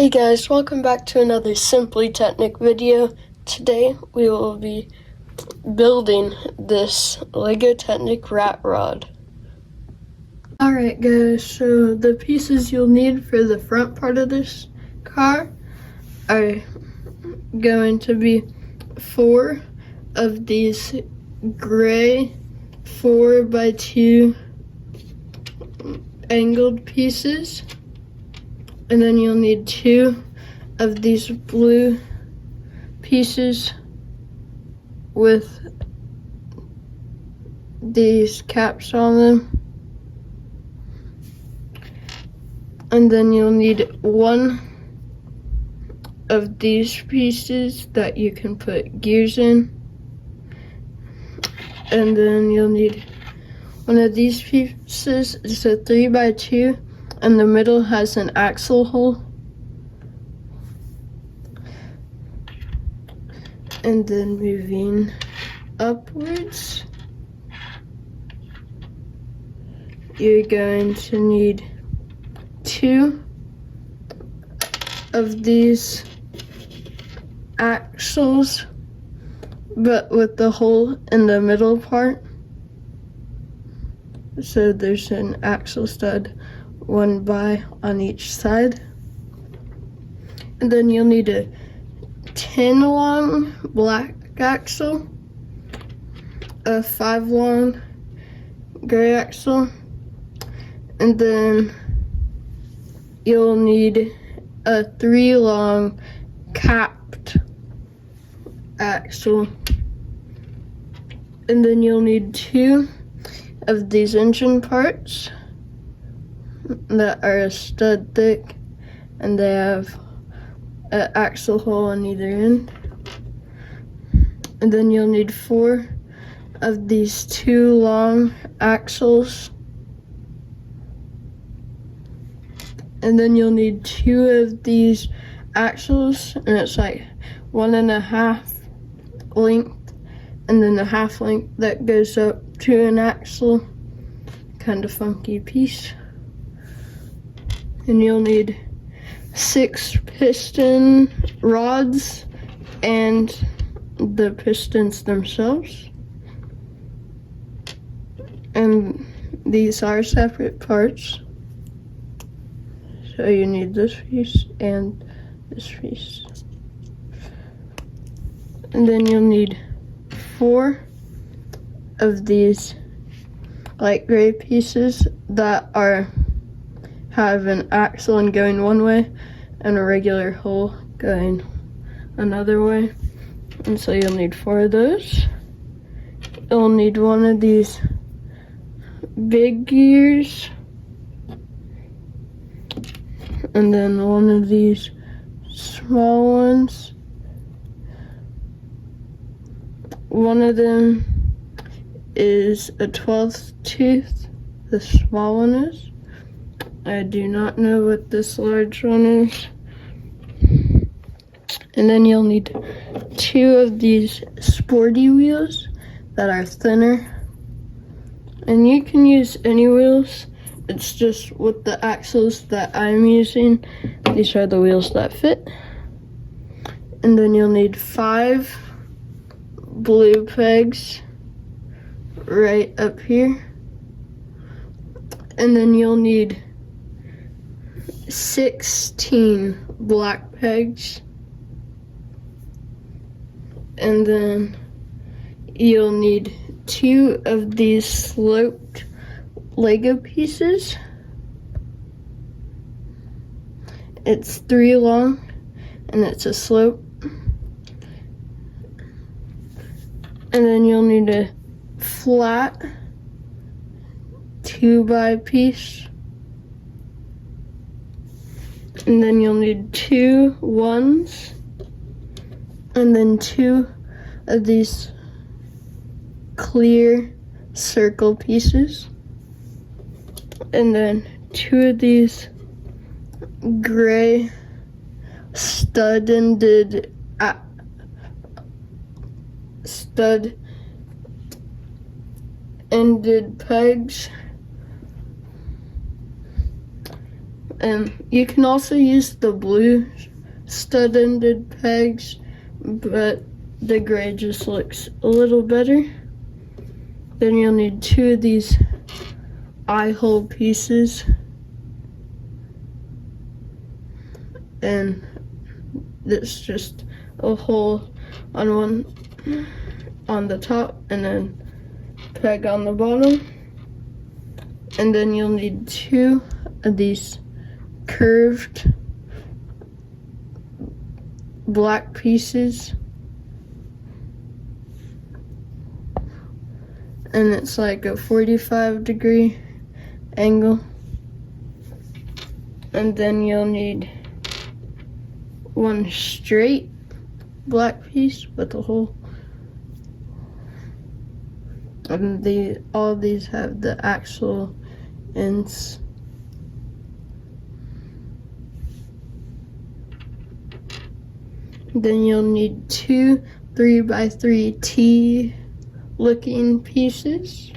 Hey guys, welcome back to another Simply Technic video. Today we will be building this Lego Technic rat rod. Alright guys, so the pieces you'll need for the front part of this car are going to be 4 of these gray 4x2 angled pieces. And then you'll need 2 of these blue pieces with these caps on them. And then you'll need 1 of these pieces that you can put gears in. And then you'll need 1 of these pieces. It's a 3x2. And the middle has an axle hole. And then moving upwards, you're going to need 2 of these axles, but with the hole in the middle part. So there's an axle stud 1 by on each side. And then you'll need a 10 long black axle, a 5 long gray axle, and then you'll need a 3 long capped axle. And then you'll need 2 of these engine parts that are a stud thick, and they have an axle hole on either end. And then you'll need 4 of these 2 long axles. And then you'll need 2 of these axles, and it's like 1.5 length, and then a half length that goes up to an axle. Kind of funky piece. And you'll need 6 piston rods and the pistons themselves. And these are separate parts. So you need this piece and this piece. And then you'll need 4 of these light gray pieces that have an axle and going one way and a regular hole going another way. And so you'll need 4 of those. You'll need 1 of these big gears, and then 1 of these small ones. One of them is a 12th tooth, the small one is. I do not know what this large one is. And then you'll need 2 of these sporty wheels that are thinner. And you can use any wheels. It's just with the axles that I'm using, these are the wheels that fit. And then you'll need 5 blue pegs right up here. And then you'll need 16 black pegs. And then you'll need 2 of these sloped Lego pieces. It's 3 long and it's a slope. And then you'll need a flat 2 piece. And then you'll need 2 ones, and then 2 of these clear circle pieces, and then 2 of these gray stud-ended pegs, And you can also use the blue stud-ended pegs, but the gray just looks a little better. Then you'll need 2 of these eye hole pieces, and it's just a hole on one on the top and then peg on the bottom. And then you'll need 2 of these curved black pieces, and it's like a 45-degree angle. And then you'll need 1 straight black piece with a hole. And all of these have the axle ends. Then you'll need 2 3x3 T looking pieces.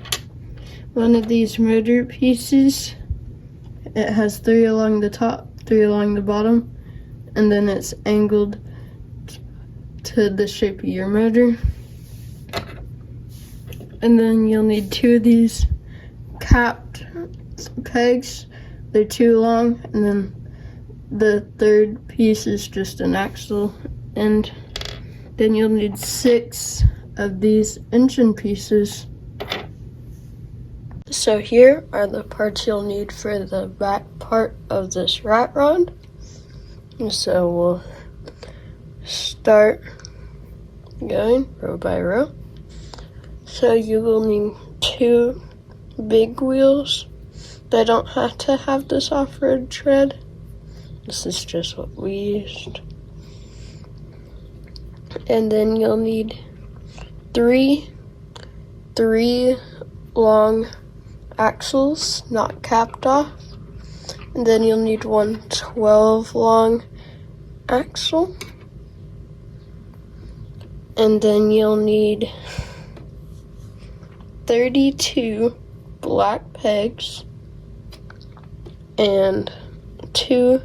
1 of these motor pieces, it has 3 along the top, 3 along the bottom, and then it's angled to the shape of your motor. And then you'll need 2 of these capped pegs. They're 2 long, and then the third piece is just an axle end. Then you'll need 6 of these engine pieces. So here are the parts you'll need for the back part of this rat rod. And so we'll start going row by row. So you will need 2 big wheels. They don't have to have this off-road tread. This is just what we used. And then you'll need 3 long axles, not capped off. And then you'll need 1 12 long axle. And then you'll need 32 black pegs and 2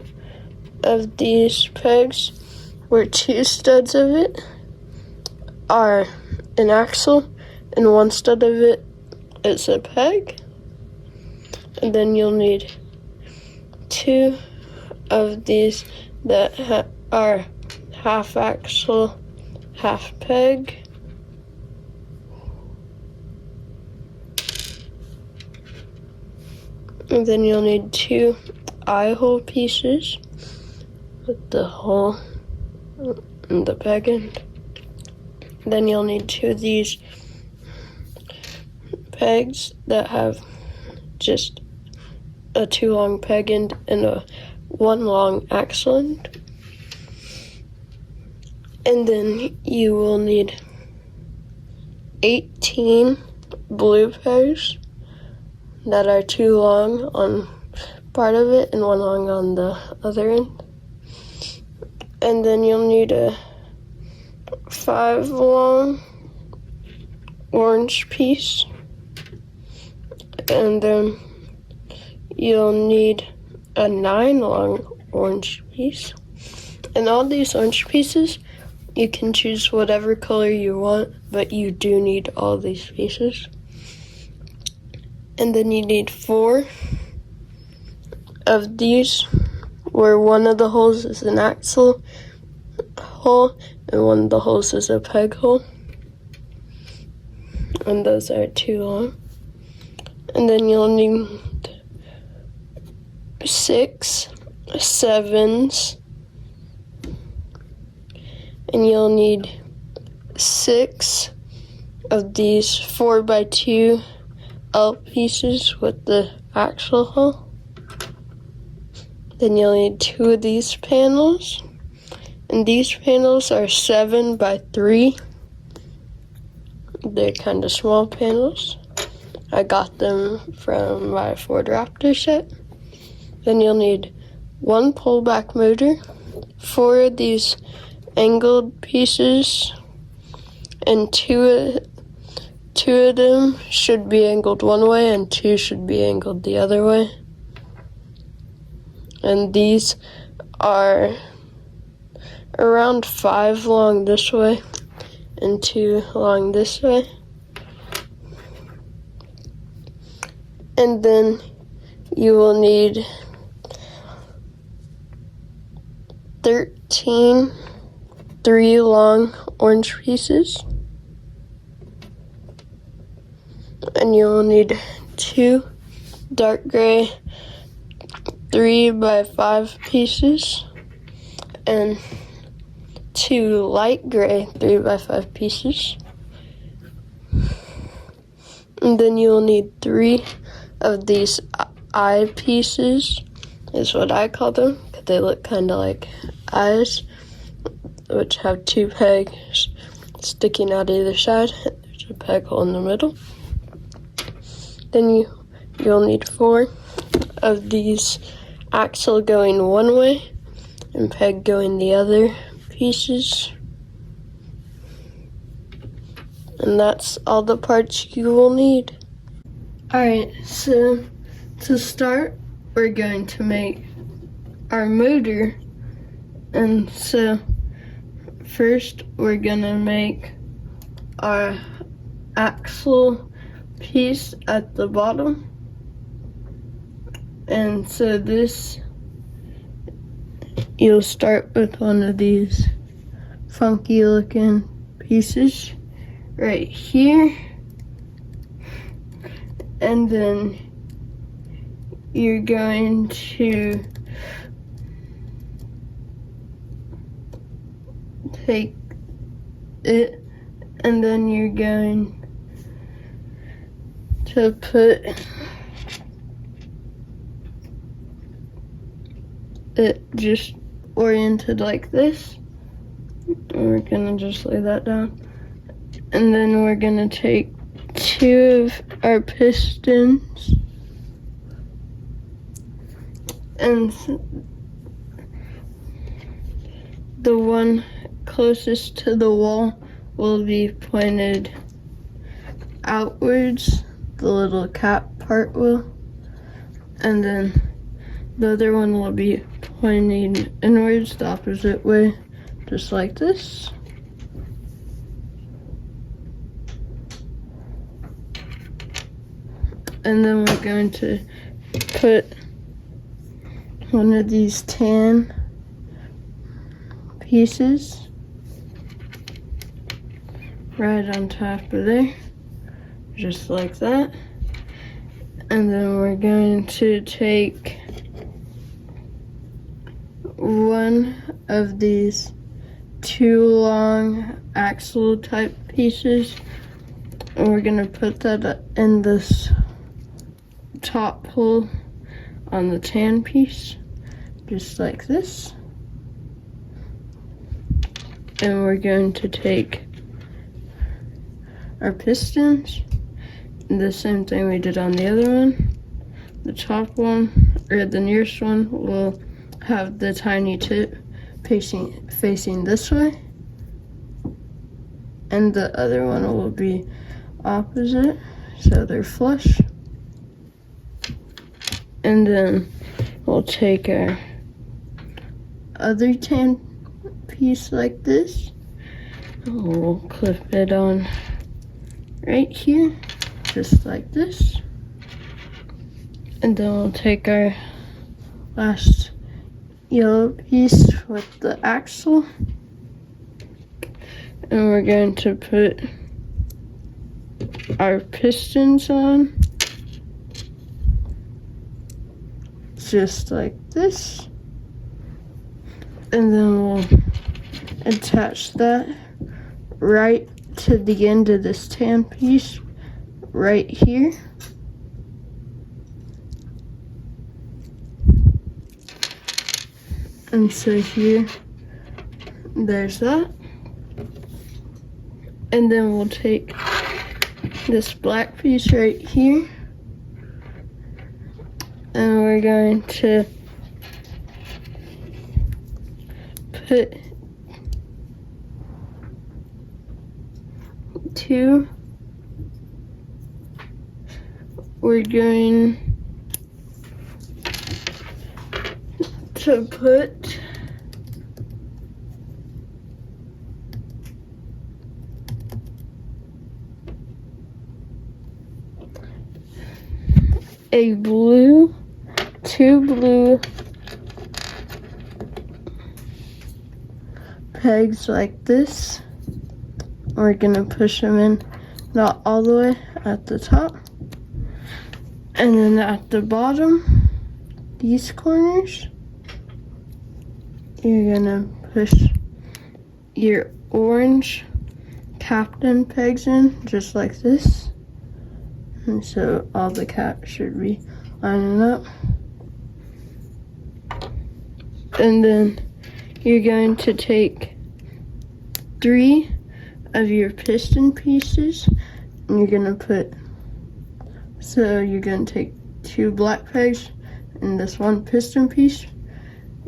of these pegs, where 2 studs of it are an axle and 1 stud of it is a peg. And then you'll need 2 of these that are half axle, half peg. And then you'll need 2 eye hole pieces with the hole and the peg end. Then you'll need 2 of these pegs that have just a 2 long peg end and a 1 long axle end. And then you will need 18 blue pegs that are 2 long on part of it and 1 long on the other end. And then you'll need a 5 long orange piece. And then you'll need a 9 long orange piece. And all these orange pieces, you can choose whatever color you want, but you do need all these pieces. And then you need 4 of these, where 1 of the holes is an axle hole and 1 of the holes is a peg hole. And those are 2 long. And then you'll need 6 7s. And you'll need 6 of these 4x2 L pieces with the axle hole. Then you'll need 2 of these panels. And these panels are 7x3. They're kind of small panels. I got them from my Ford Raptor set. Then you'll need 1 pullback motor, 4 of these angled pieces, and 2 of them should be angled one way and 2 should be angled the other way. And these are around 5 long this way and 2 long this way. And then you will need 13 3 long orange pieces. And you will need 2 dark gray 3 by 5 pieces and 2 light gray 3 by 5 pieces. And then you will need 3 of these eye pieces, is what I call them, because they look kind of like eyes, which have 2 pegs sticking out either side. There's a peg hole in the middle. Then you'll need 4 of these axle going one way and peg going the other pieces. And that's all the parts you will need. Alright, so to start, we're going to make our motor. And so first we're gonna make our axle piece at the bottom. And so this, you'll start with one of these funky looking pieces right here. And then you're going to take it, and then you're going to put it just oriented like this. And we're gonna just lay that down. And then we're gonna take 2 of our pistons and the one closest to the wall will be pointed outwards, the little cap part will, and then the other one will be pointing inwards the opposite way, just like this. And then we're going to put one of these tan pieces right on top of there, just like that. And then we're going to take one of these 2 long axle type pieces, and we're gonna put that in this top hole on the tan piece, just like this. And we're going to take our pistons, the same thing we did on the other one. The top one, or the nearest one, will have the tiny tip facing this way, and the other one will be opposite, so they're flush. And then we'll take our other tan piece like this, and we'll clip it on right here, just like this. And then we'll take our last yellow piece with the axle, and we're going to put our pistons on, just like this. And then we'll attach that right to the end of this tan piece right here. And so here, there's that. And then we'll take this black piece right here, and we're going to put 2. We're going to put two blue pegs like this. We're gonna push them in, not all the way at the top, and then at the bottom, these corners, you're gonna push your orange captain pegs in, just like this. And so all the caps should be lining up. And then you're going to take 3 of your piston pieces and you're going to put, so you're going to take 2 black pegs and this 1 piston piece.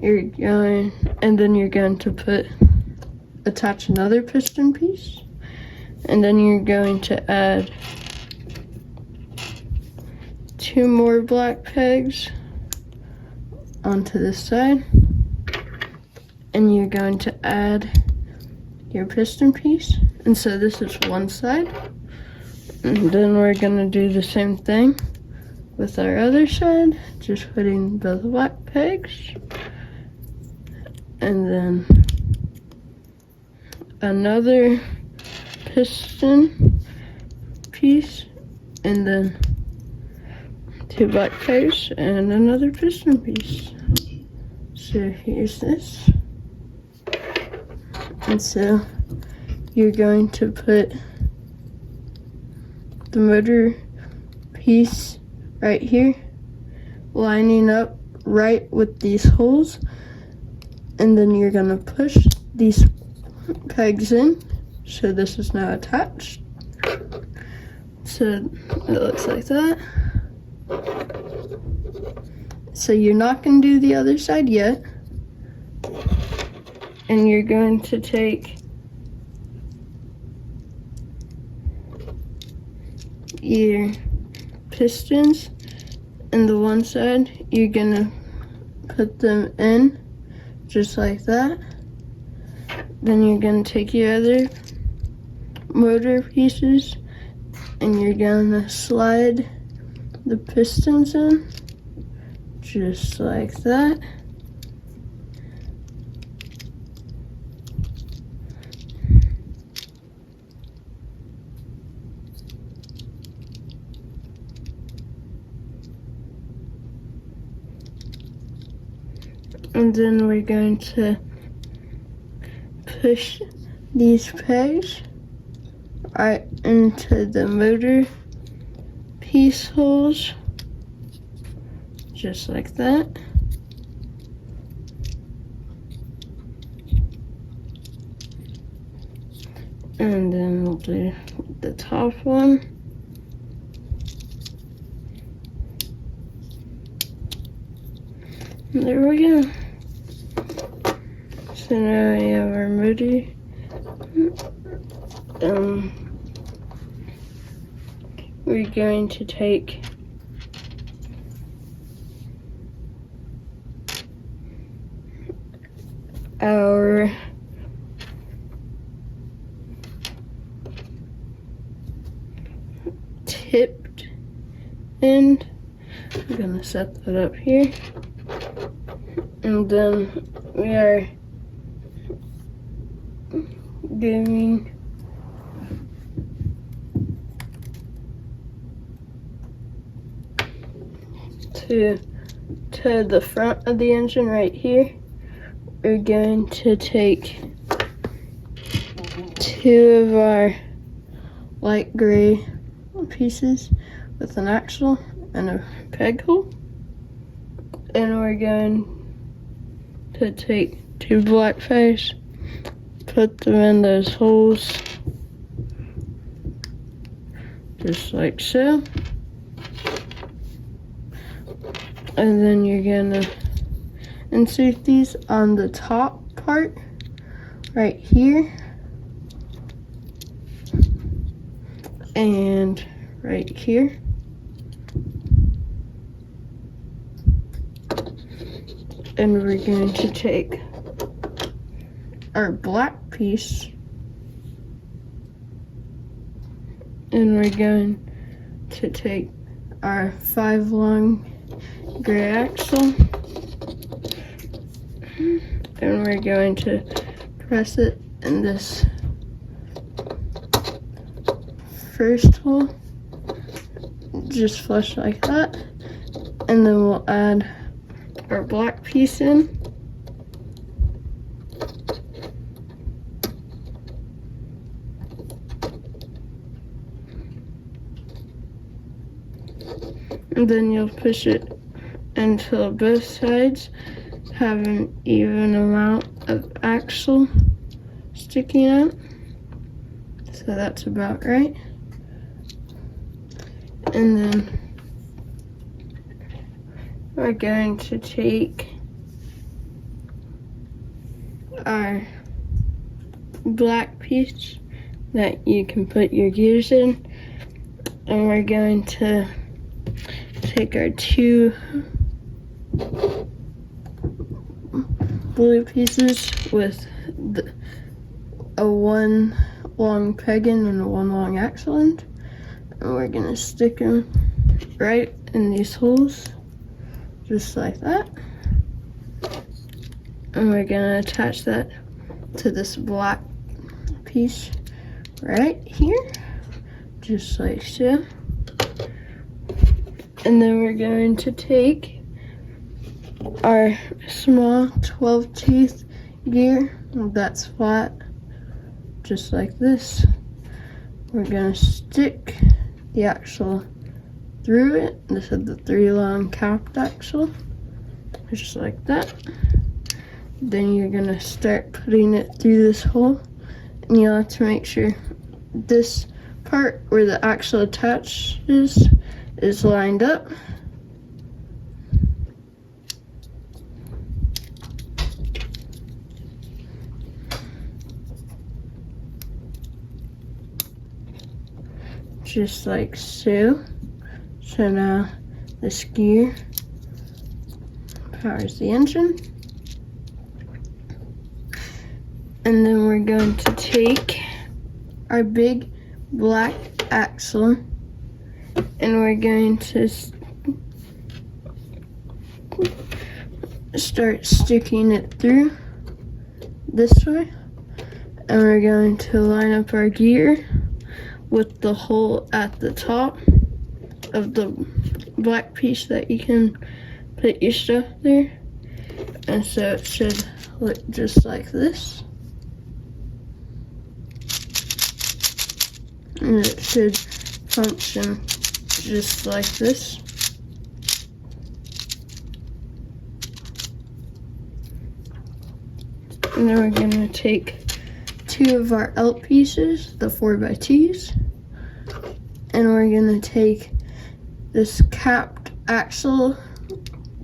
And then you're going to attach another piston piece. And then you're going to add 2 more black pegs onto this side, and you're going to add your piston piece. And so this is one side, and then we're going to do the same thing with our other side, just putting both black pegs, and then another piston piece, and then 2 black pegs and another piston piece. So here's this. And so you're going to put the motor piece right here, lining up right with these holes, and then you're gonna push these pegs in. So this is now attached. So it looks like that. So you're not going to do the other side yet. And you're going to take your pistons and the one side, you're going to put them in just like that. Then you're going to take your other motor pieces and you're going to slide the pistons in just like that. And then we're going to push these pegs right into the motor piece holes, just like that. And then we'll do the top one. And there we go. So now we have our motor. We're going to take our tipped end. I'm gonna set that up here. And then we are going to the front of the engine right here. We're going to take 2 of our light gray pieces with an axle and a peg hole, and we're going to take 2 black pegs, put them in those holes just like so, and then you're gonna insert these on the top part right here and right here. and we're going to take our black piece and we're going to take our 5 long gray axle and we're going to press it in this first hole, just flush like that, and then we'll add our black piece in. And then you'll push it until both sides have an even amount of axle sticking out. So that's about right. And then we're going to take our black piece that you can put your gears in, and we're going to take our 2 blue pieces with a 1 long peg in and a 1 long axle end, and we're gonna stick them right in these holes, just like that. And we're gonna attach that to this black piece right here, just like so. And then we're going to take our small 12 tooth gear that's flat, just like this. We're gonna stick the axle through it. This is the 3 long capped axle, just like that. Then you're gonna start putting it through this hole, and you'll have to make sure this part where the axle attaches is lined up. Just like so. So now this gear powers the engine. And then we're going to take our big black axle and we're going to start sticking it through this way, and we're going to line up our gear with the hole at the top of the black piece that you can put your stuff there, and so it should look just like this, and it should function just like this. And then we're gonna take 2 of our L pieces, the 4x2s, and we're gonna take this capped axle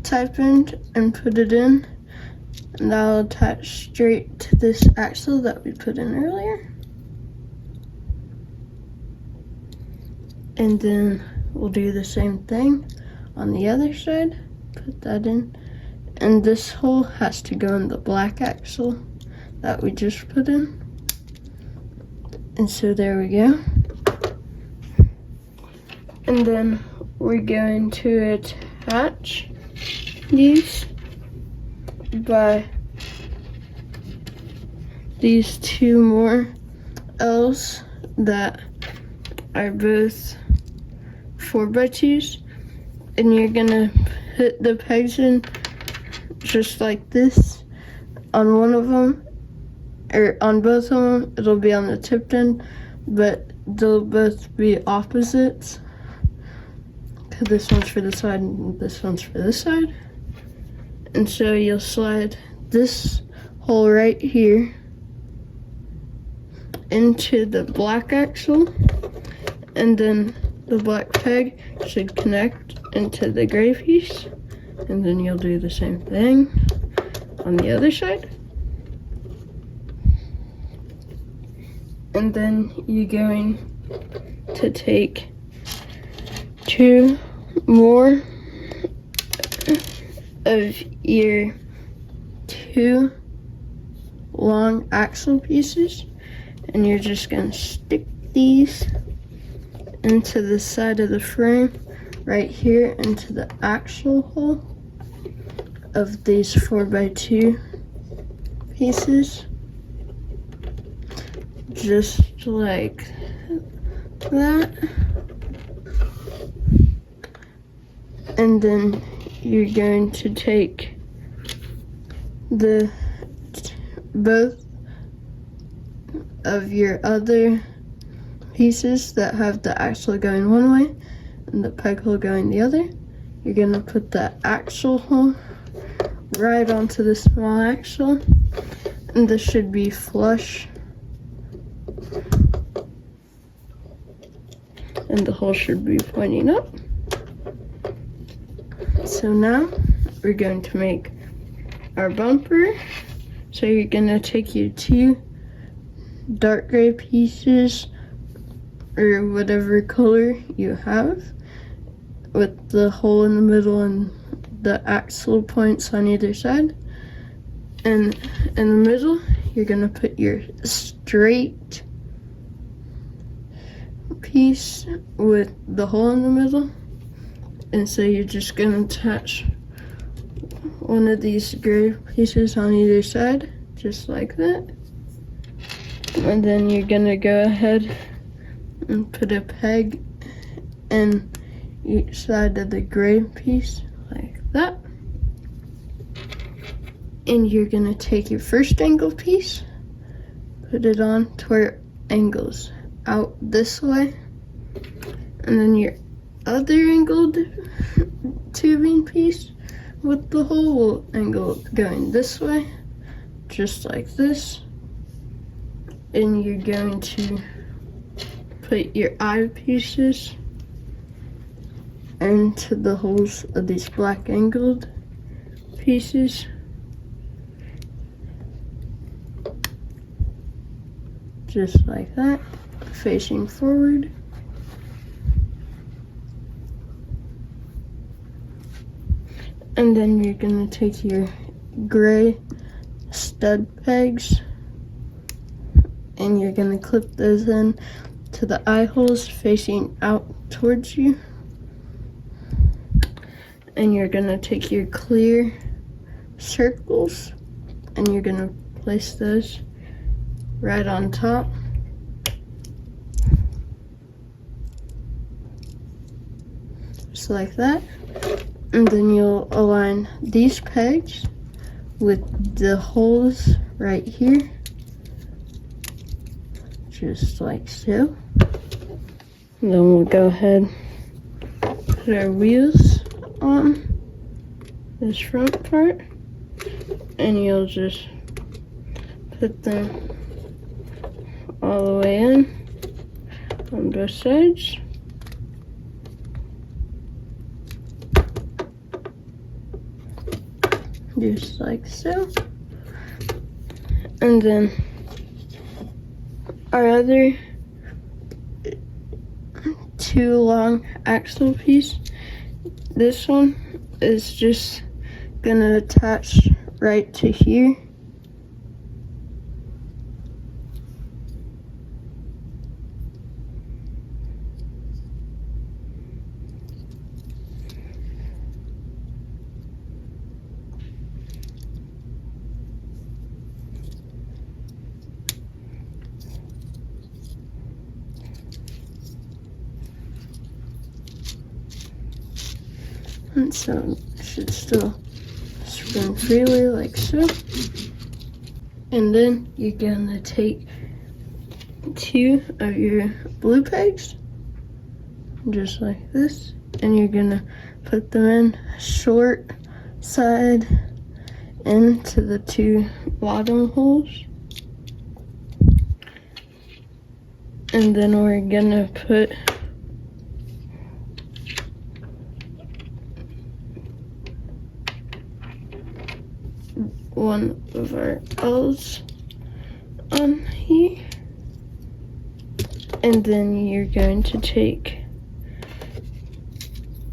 type end and put it in, and that'll attach straight to this axle that we put in earlier. And then we'll do the same thing on the other side, put that in, and this hole has to go in the black axle that we just put in. And so there we go. And then we're going to attach these by these 2 more L's that are both 4x2s, and you're gonna put the pegs in just like this on one of them, or on both of them. It'll be on the tipped end, but they'll both be opposites. This one's for the side and this one's for this side. And so you'll slide this hole right here into the black axle, and then the black peg should connect into the gray piece, and then you'll do the same thing on the other side. And then you're going to take 2 more of your 2 long axle pieces, and you're just going to stick these into the side of the frame right here into the axle hole of these 4x2 pieces, just like that. And then you're going to take both of your other pieces that have the axle going one way and the peg hole going the other. You're going to put the axle hole right onto the small axle, and this should be flush, and the hole should be pointing up. So now we're going to make our bumper. So you're going to take your 2 dark gray pieces, or whatever color you have, with the hole in the middle and the axle points on either side. And in the middle, you're gonna put your straight piece with the hole in the middle. And so you're just gonna attach one of these gray pieces on either side, just like that. And then you're gonna go ahead and put a peg in each side of the gray piece, like that. And you're gonna take your first angle piece, put it on to where it angles out this way, and then your other angled tubing piece with the hole will angle going this way, just like this. And you're going to put your eye pieces into the holes of these black angled pieces. Just like that, facing forward. And then you're gonna take your gray stud pegs and you're gonna clip those in to the eye holes facing out towards you. And you're gonna take your clear circles and you're gonna place those right on top. Just like that. And then you'll align these pegs with the holes right here, just like so. And then we'll go ahead and put our wheels on this front part, and you'll just put them all the way in on both sides. Just like so. And then our other 2 long axle piece, this one is just gonna attach right to here. And so it should still spin freely like so. And then you're gonna take 2 of your blue pegs, just like this, and you're gonna put them in short side into the 2 bottom holes. And then we're gonna put one of our L's on here, and then you're going to take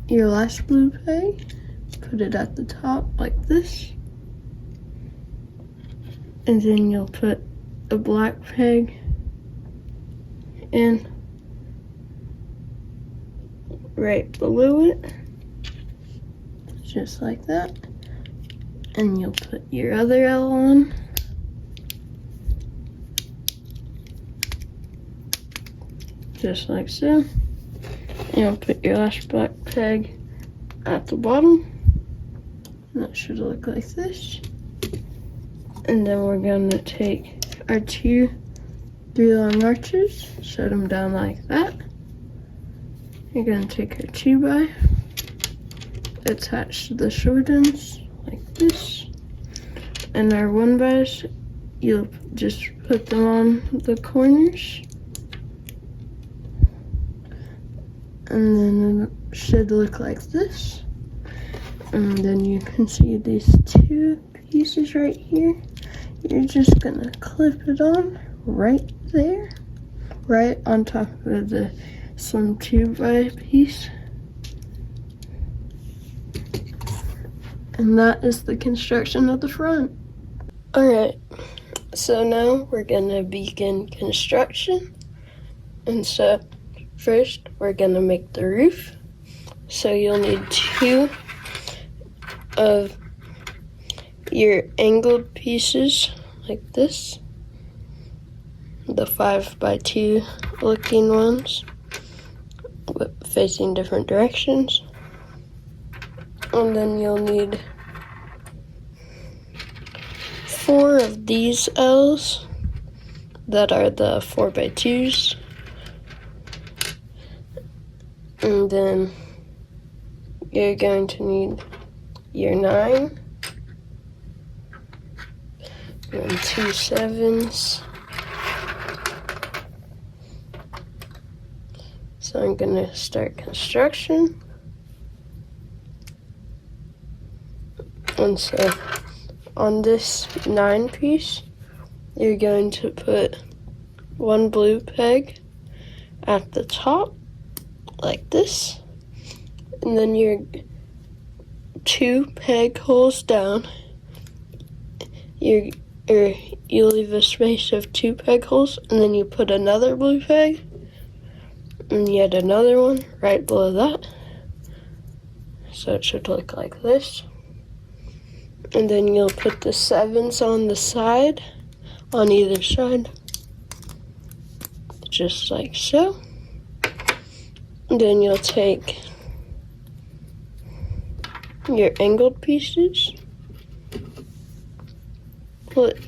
your last blue peg, put it at the top like this, and then you'll put a black peg in right below it, just like that, and you'll put your other L on, just like so. And you'll put your last black peg at the bottom, and that should look like this. And then we're going to take our 2 3 long arches, set them down like that. You're going to take our 2x, attach the short ends like this, and our 1x's, you'll just put them on the corners, and then it should look like this. And then you can see these 2 pieces right here. You're just gonna clip it on right there, right on top of the some 2x piece. And that is the construction of the front. Alright, so now we're gonna begin construction. And so first we're gonna make the roof. So you'll need 2 of your angled pieces like this, the 5x2 looking ones facing different directions. And then you'll need 4 of these L's that are the 4x2s. And then you're going to need your 9 and 2 7s. So I'm gonna start construction. And so on this 9 piece, you're going to put 1 blue peg at the top like this, and then your 2 peg holes down. You leave a space of 2 peg holes, and then you put another blue peg and yet another one right below that. So it should look like this. And then you'll put the 7s on the side, on either side, just like so. And then you'll take your angled pieces, put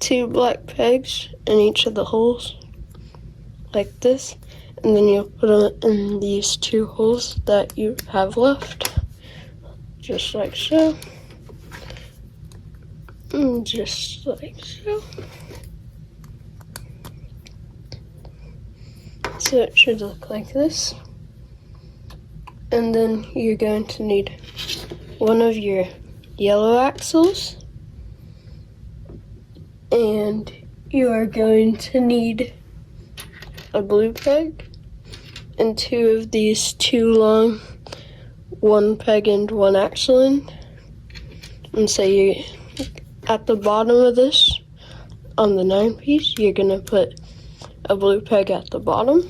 2 black pegs in each of the holes like this, and then you'll put them in these 2 holes that you have left, just like so, and just like so. So it should look like this. And then you're going to need 1 of your yellow axles, and you are going to need a blue peg and 2 of these 2 long 1 peg and 1 axle end. And so you, at the bottom of this, on the 9 piece, you're gonna put a blue peg at the bottom,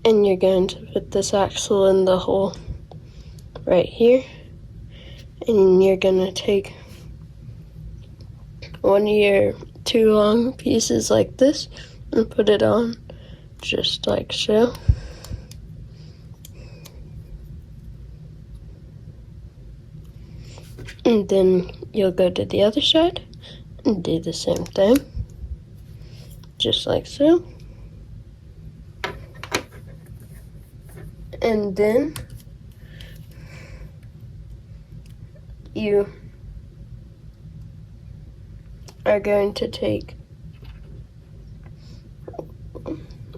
and you're going to put this axle in the hole right here, and you're gonna take 1 of your 2 long pieces like this and put it on just like so. And then you'll go to the other side and do the same thing, just like so. And then you are going to take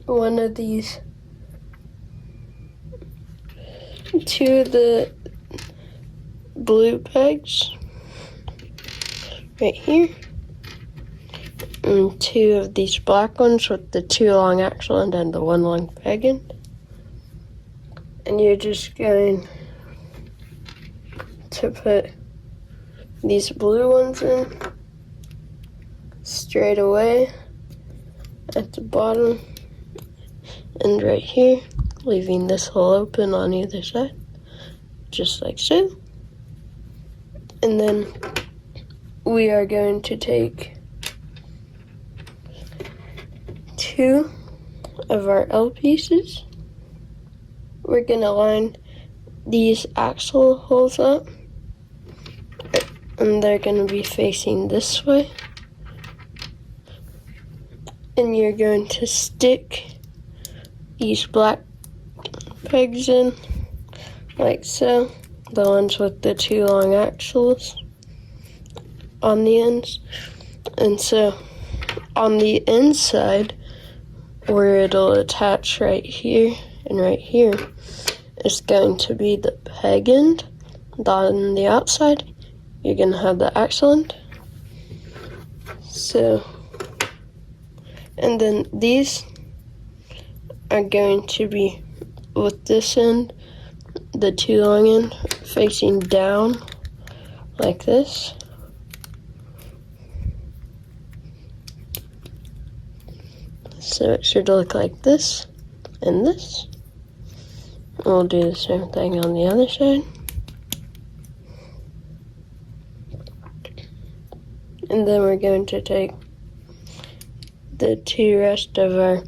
1 of these, 2 of the blue pegs right here, and 2 of these black ones with the 2 long axle end and the 1 long peg end. And you're just going to put these blue ones in straight away at the bottom and right here, leaving this hole open on either side, just like so. And then we are going to take 2 of our L pieces. We're gonna line these axle holes up, and they're gonna be facing this way. And you're going to stick these black pegs in, like so, the ones with the 2 long axles on the ends. And so on the inside, where it'll attach right here and right here, is going to be the peg end. On the outside, you're gonna have the axle end. So, and then these are going to be with this end, the 2 long end, facing down like this. So it should look like this and this. We'll do the same thing on the other side. And then we're going to take the 2 rest of our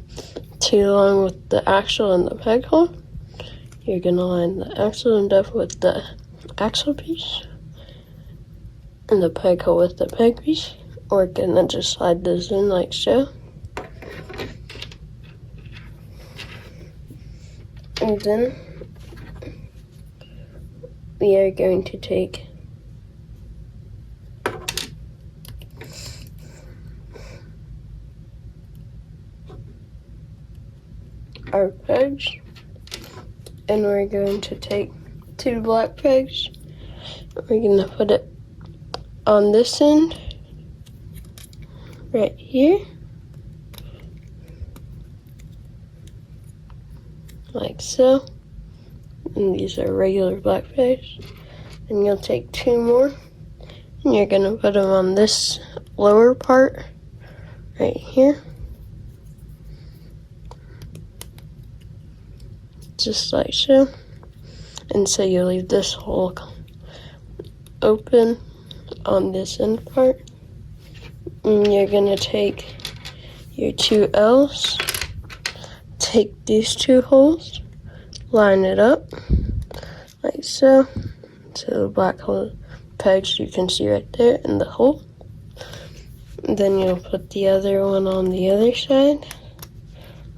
2 long with the axle and the peg hole. You're gonna line the axle end up with the axle piece and the peg hole with the peg piece. We're gonna just slide this in like so. And then we are going to take our pegs, and we're going to take 2 black pegs. We're going to put it on this end, right here, like so. And these are regular black pegs. And you'll take 2 more, and you're going to put them on this lower part, right here. Just like so. And so you leave this hole open on this end part. And you're gonna take your 2 L's, take these 2 holes, line it up like so. So the black hole pegs you can see right there in the hole. And then you'll put the other one on the other side,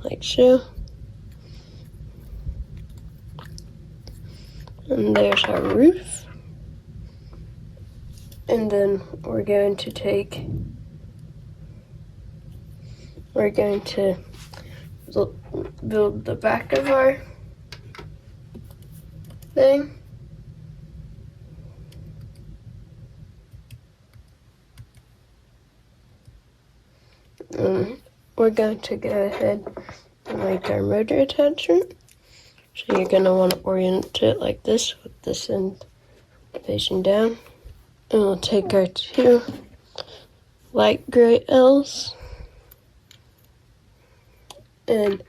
like so. And there's our roof. And then we're going to build the back of our thing. And we're going to go ahead and make our motor attachment. So you're going to want to orient it like this, with this end facing down. And we'll take our 2 light gray L's, and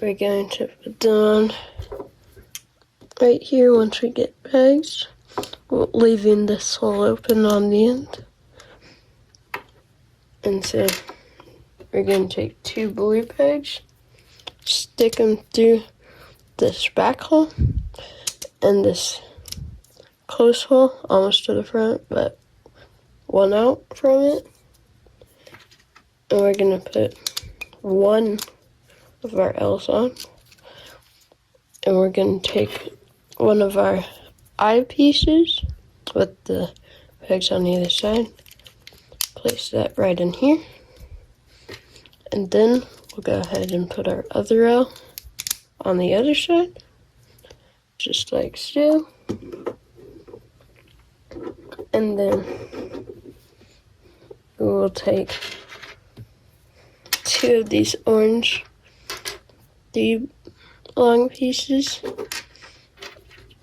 we're going to put them on right here once we get pegs, leaving this hole open on the end. And so we're going to take 2 blue pegs, stick them through this back hole and this close hole almost to the front, but 1 out from it. And we're gonna put 1 of our L's on, and we're gonna take 1 of our eye pieces with the pegs on either side, place that right in here, and then we'll go ahead and put our other L on the other side, just like so. And then we will take 2 of these orange 3 long pieces,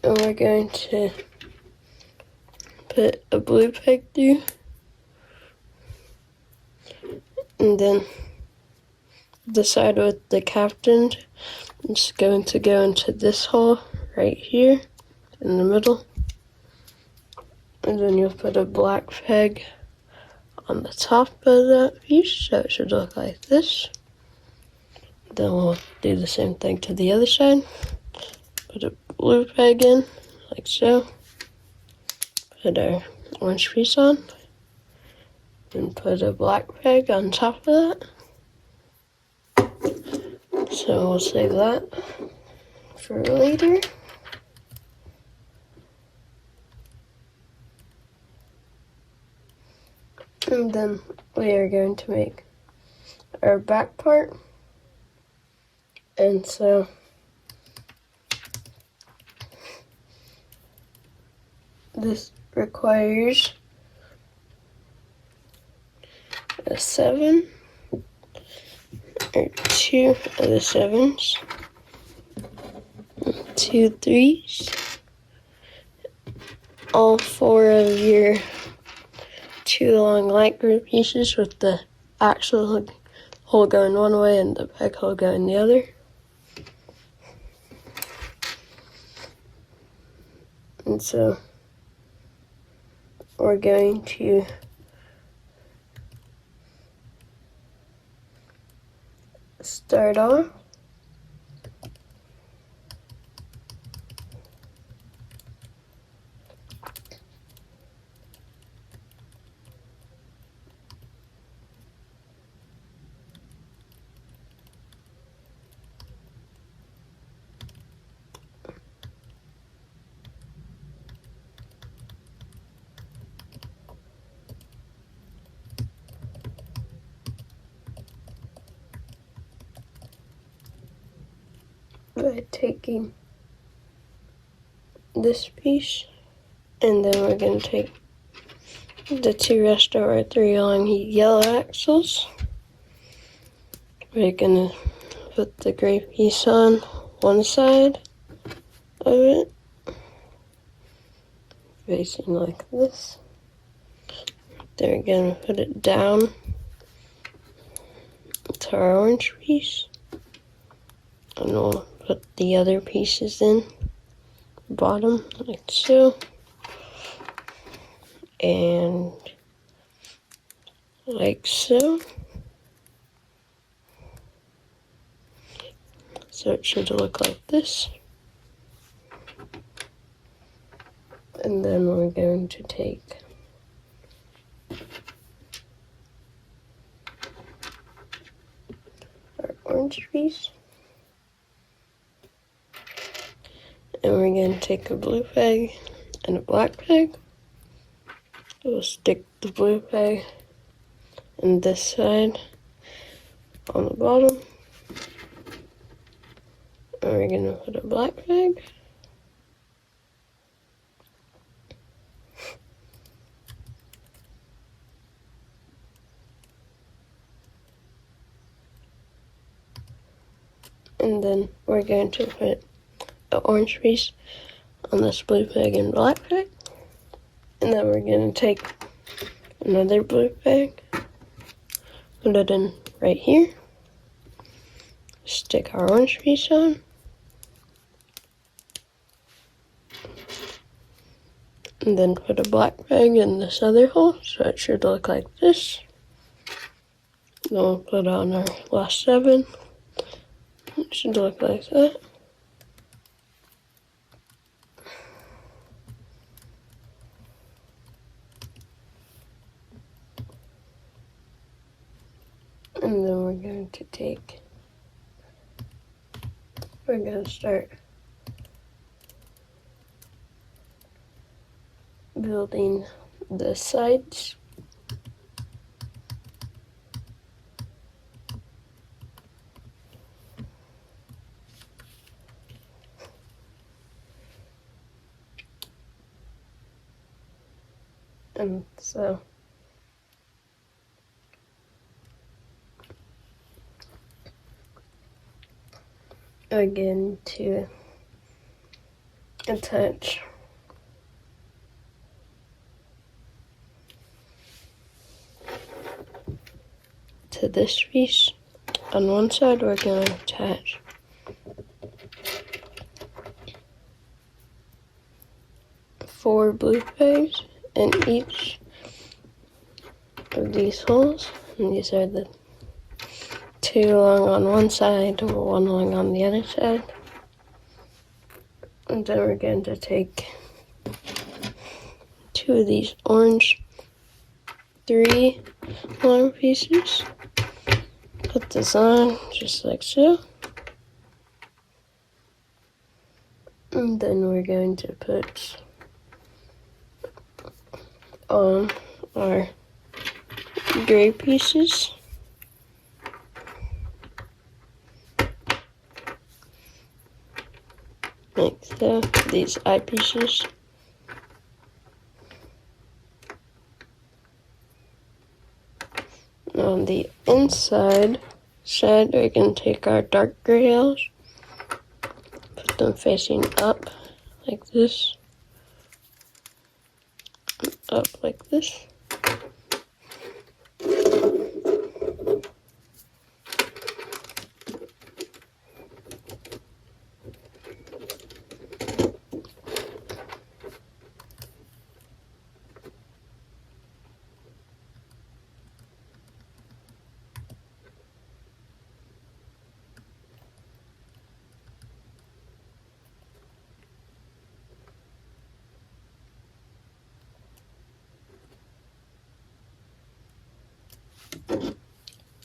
and we're going to put a blue peg through, And then the side with the captain is going to go into this hole right here in the middle. And then you'll put a black peg on the top of that piece, so it should look like this. Then we'll do the same thing to the other side. Put a blue peg in, like so. Put our orange piece on. And put a black peg on top of that. So we'll save that for later. And then we are going to make our back part. And so this requires a 7 or 2 of the 7s, 2 3s, all 4 of your 2 long light group pieces with the axle hole going one way and the peg hole going the other. And so we're going to start off by taking this piece, and then we're going to take the 2 rest of our 3 long yellow axles. We're going to put the gray piece on one side of it, facing like this. Then we're going to put it down to our orange piece, and we'll put the other pieces in the bottom like so, and like so. So it should look like this. And then we're going to take our orange piece, and we're going to take a blue peg and a black peg. We'll stick the blue peg in this side on the bottom. And we're going to put a black peg. And then we're going to put an orange piece on this blue peg and black peg. And then we're going to take another blue peg, put it in right here, stick our orange piece on, and then put a black peg in this other hole, so it should look like this. Then we'll put on our last 7. It should look like that. And then we're going to start building the sides. And so again, to attach to to this piece. On one side, we're going to attach four blue pegs in each of these holes. And these are the two long on one side and one long on the other side. And then we're going to take two of these orange 3 long pieces, put this on just like so, and then we're going to put on our gray pieces. Like so, these eyepieces. On the inside side, we can take our dark gray nails, put them facing up like this, and up like this.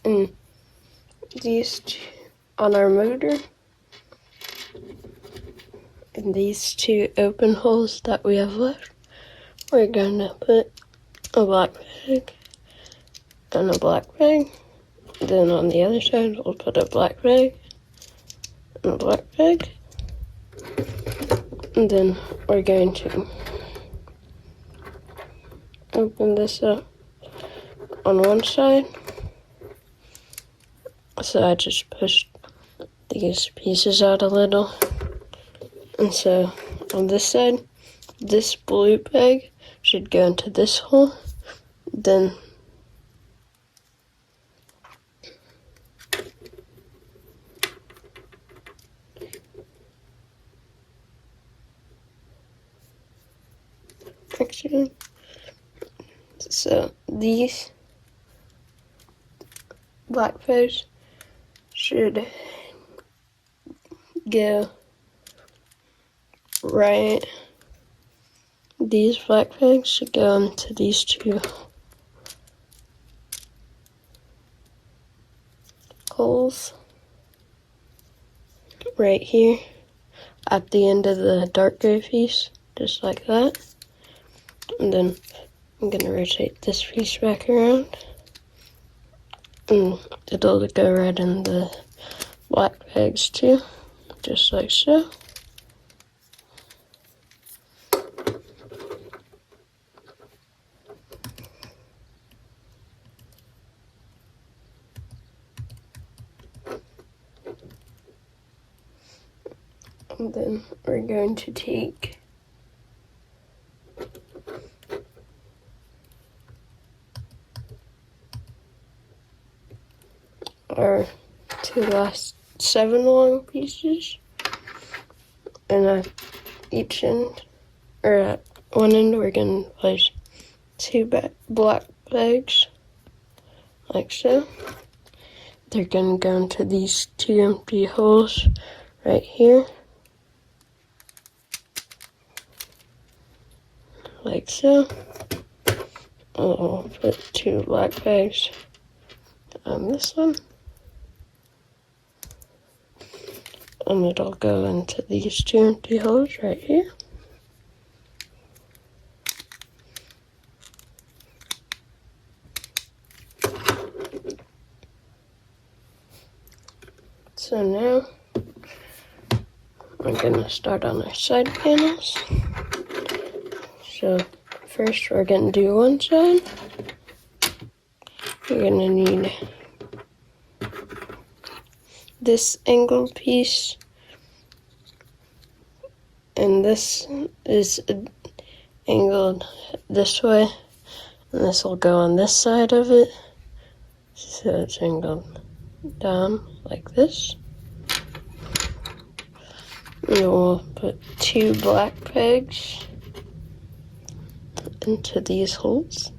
And these two on our motor, and these two open holes that we have left, we're going to put a black peg and a black peg. Then on the other side, we'll put a black peg and a black peg. And then we're going to open this up on one side. So I just pushed these pieces out a little. And so on this side, this blue peg should go into this hole. Then actually, so these black pegs should go right. These black pegs should go into these two holes right here at the end of the dark gray piece, just like that. And then I'm gonna rotate this piece back around, and it'll go right in the black pegs too, just like so. And then we're going to take our two last 7 long pieces, and at each end, or at one end, we're going to place 2 black pegs, like so. They're going to go into these 2 empty holes right here, like so. I'll put 2 black pegs on this one, and it'll go into these 2 empty holes right here. So now we're gonna start on our side panels. So first we're gonna do one side. We're gonna need this angled piece, and this is angled this way, and this will go on this side of it. So it's angled down like this. And we'll put 2 black pegs into these holes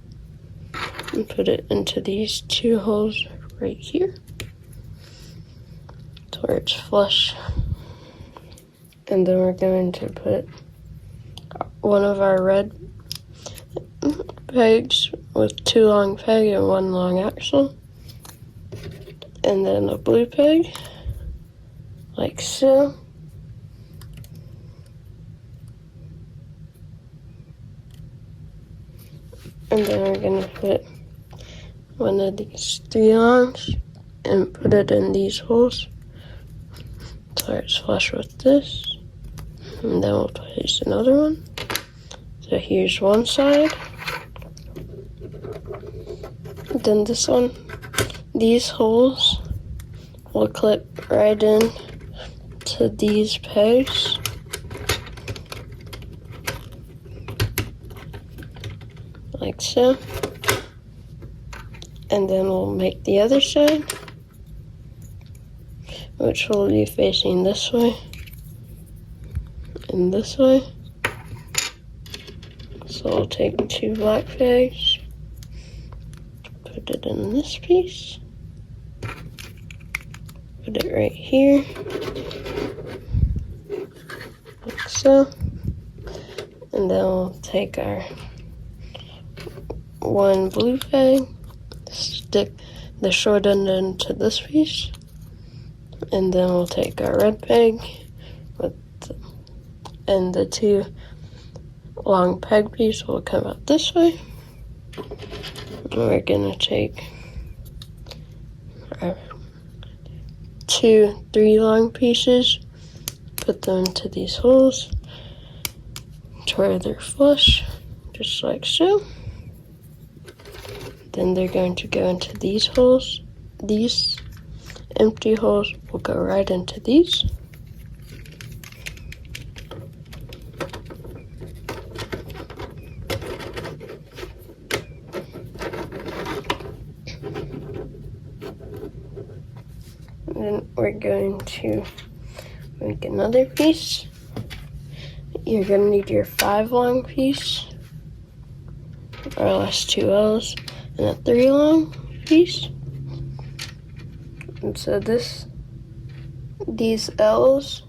and put it into these 2 holes right here to where it's flush. And then we're going to put one of our red pegs with 2 long peg and 1 long axle, and then a blue peg like so. And then we're going to put one of these 3 longs and put it in these holes so it's flush with this. And then we'll place another one. So here's one side. Then this one. These holes will clip right in to these pegs. Like so. And then we'll make the other side, which will be facing this way and this way. So we'll take 2 black pegs, put it in this piece, put it right here, like so. And then we'll take our 1 blue peg, stick the short end into this piece, and then we'll take our red peg and the 2 long peg piece will come out this way. And we're gonna take our 2 3 long pieces, put them into these holes to where they're flush, just like so. Then they're going to go into these holes. These empty holes will go right into these. And then we're going to make another piece. You're going to need your 5 long piece, our last 2 L's, and a 3 long piece. And so these L's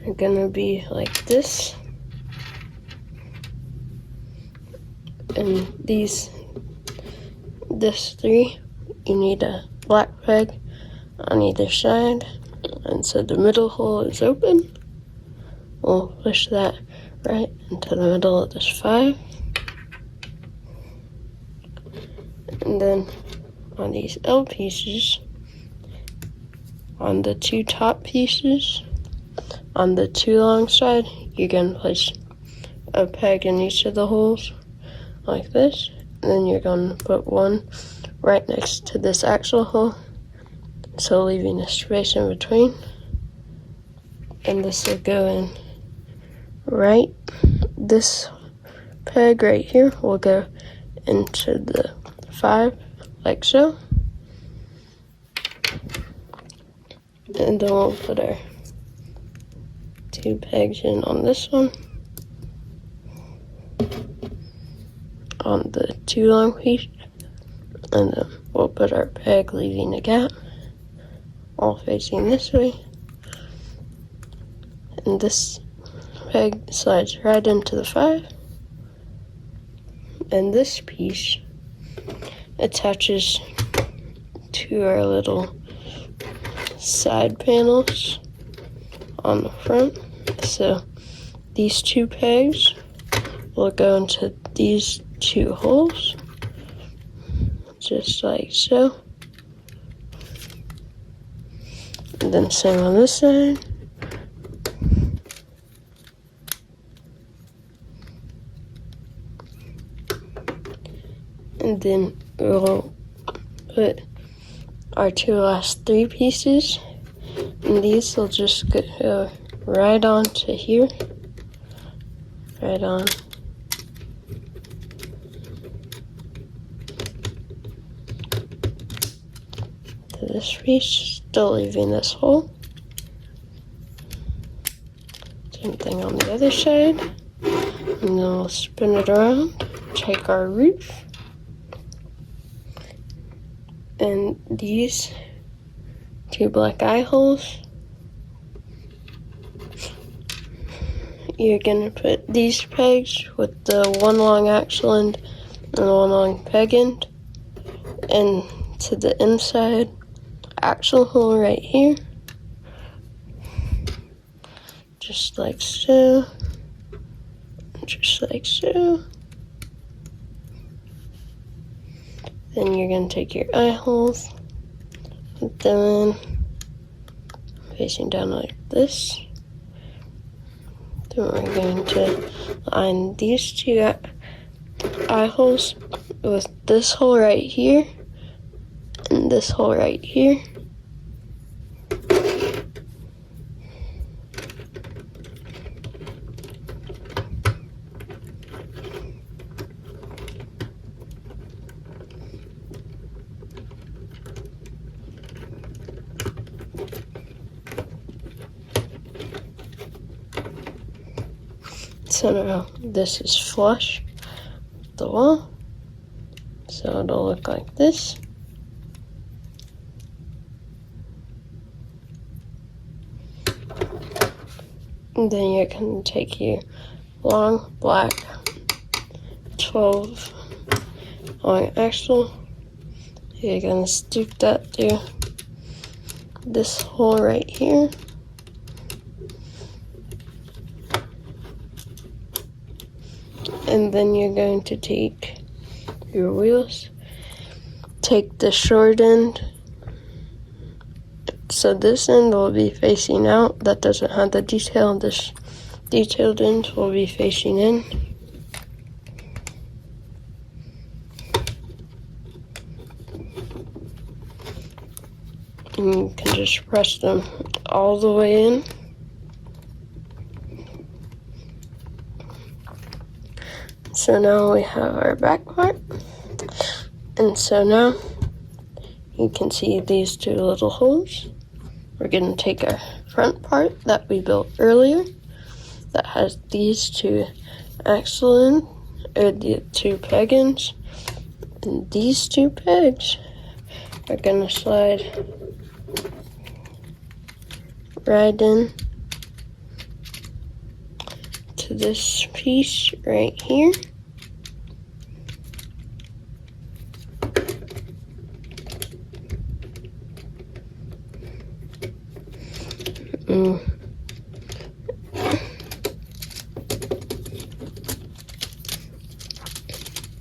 are gonna be like this, and this 3, you need a black peg on either side, and so the middle hole is open. We'll push that right into the middle of this 5. And then on these L pieces, on the 2 top pieces, on the 2 long side, you're going to place a peg in each of the holes like this. And then you're going to put one right next to this axle hole, so leaving a space in between. And this will go in right. This peg right here will go into the 5 like so. And then we'll put our 2 pegs in on this one, on the 2 long piece, and then we'll put our peg leaving a gap, all facing this way. And this peg slides right into the 5. And this piece attaches to our little side panels on the front. So these 2 pegs will go into these 2 holes, just like so. And then same on this side. And then we'll put our 2 last 3 pieces, and these will just go right on to here, right on. to this piece, still leaving this hole. Same thing on the other side. And then we'll spin it around, take our roof, and these 2 black eye holes. You're gonna put these pegs with the 1 long axle end and the 1 long peg end, and to the inside axle hole right here, just like so, just like so. Then you're going to take your eye holes, put them facing down like this. Then we're going to line these 2 eye holes with this hole right here and this hole right here. So now this is flush with the wall, so it'll look like this. And then you're going to take your long black 12 long axle. You're going to stoop that through this hole right here. And then you're going to take your wheels, take the short end. So this end will be facing out. That doesn't have the detail. This detailed end will be facing in. And you can just press them all the way in. So now we have our back part. And so now you can see these 2 little holes. We're going to take our front part that we built earlier that has these 2 axle ends, or the 2 peg ends. And these 2 pegs are going to slide right in to this piece right here.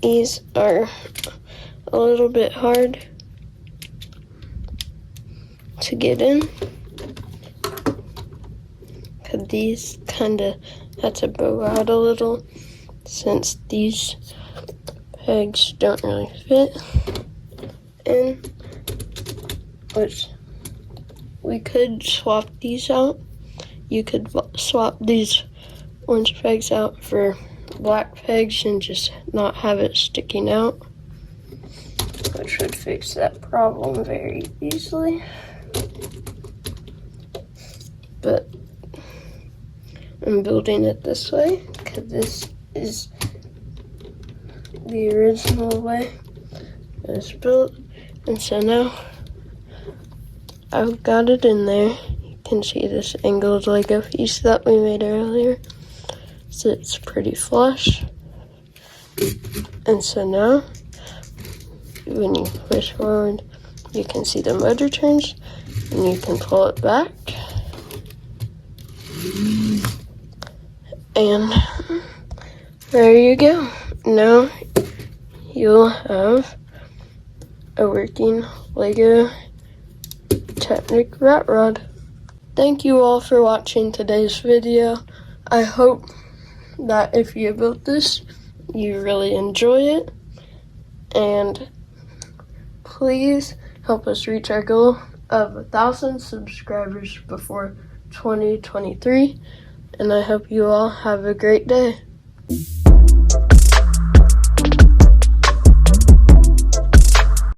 These are a little bit hard to get in, because these kind of had to bow out a little since these pegs don't really fit in, which we could swap these out. You could swap these orange pegs out for black pegs and just not have it sticking out, which would fix that problem very easily. But I'm building it this way because this is the original way it was built. And so now I've got it in there. You can see this angled Lego piece that we made earlier. So it's pretty flush. And so now when you push forward, you can see the motor turns and you can pull it back. And there you go. Now you'll have a working Lego Technic rat rod. Thank you all for watching today's video. I hope that if you built this, you really enjoy it. And please help us reach our goal of 1,000 subscribers before 2023. And I hope you all have a great day.